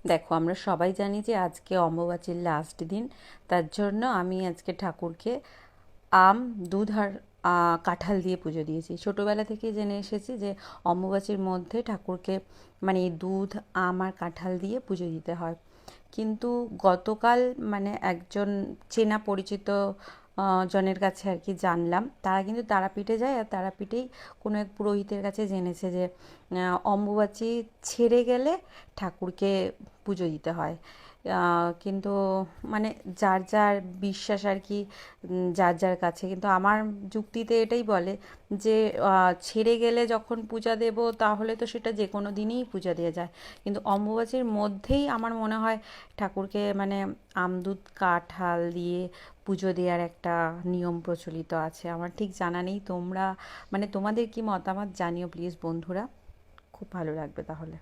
দেখো, আমরা সবাই জানি যে আজকে অম্বুবাচীর লাস্ট দিন। তার জন্য আমি আজকে ঠাকুরকে আম, দুধ আর কাঁঠাল দিয়ে পুজো দিয়েছি। ছোটোবেলা থেকে জেনে এসেছি যে অম্বুবাচীর মধ্যে ঠাকুরকে মানে এই দুধ, আম আর কাঁঠাল দিয়ে পুজো দিতে হয়। কিন্তু গতকাল মানে একজন চেনা পরিচিত জনের কাছে আর কি জানলাম, তারা কিন্তু তারাপীঠে যায়, আর তারাপীঠেই কোনো এক পুরোহিতের কাছে জেনেছে যে অম্বুবাচী ছেড়ে গেলে ঠাকুরকে পুজো দিতে হয়। কিন্তু মানে যার যার বিশ্বাস আর কি, যার যার কাছে। কিন্তু আমার যুক্তিতে এটাই বলে যে ছেড়ে গেলে যখন পূজা দেব তাহলে তো সেটা যে কোনো দিনই পূজা দেওয়া যায়। কিন্তু অম্বুবাচীর মধ্যেই আমার মনে হয় ঠাকুরকে মানে আমদুধ কাঁঠাল দিয়ে পুজো দেওয়ার একটা নিয়ম প্রচলিত আছে। আমার ঠিক জানা নেই, তোমরা মানে তোমাদের কি মতামত জানিও প্লিজ বন্ধুরা, খুব ভালো লাগবে তাহলে।